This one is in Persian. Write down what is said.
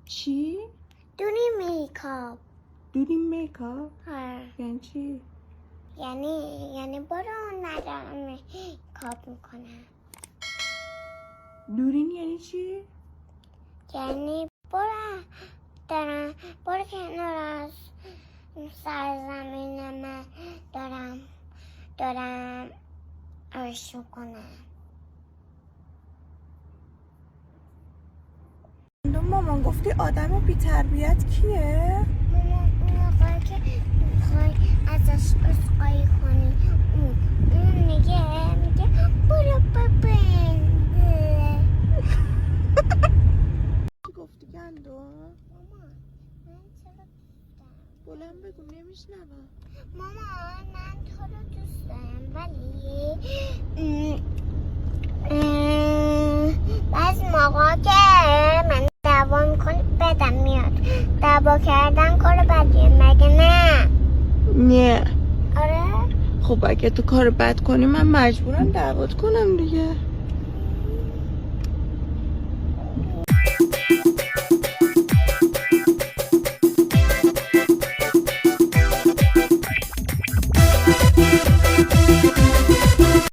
چی؟ دونی میکاپ. دونی میکاپ؟ یعنی چی؟ یعنی برو ندارم میکاپ میکنم. دورین یعنی چی؟ یعنی برو کنار از سرزمین من دارم عرش میکنم. مامان گفتی آدم بی تربیت کیه؟ مامان اون آقایی که میخوای ازش عذرخواهی کنی اون میگه برو ببینده. چی گفتی گندم؟ مامان من چرا بلند بگو نمیشنوم. مامان من تو رو دوست دارم ولی بعض موقع که من دعوا میکنی بدم میاد. دعوا کردن کار بدیه مگه نه؟ نه. آره؟ خب اگه تو کار بد کنی من مجبورم دعوت کنم دیگه.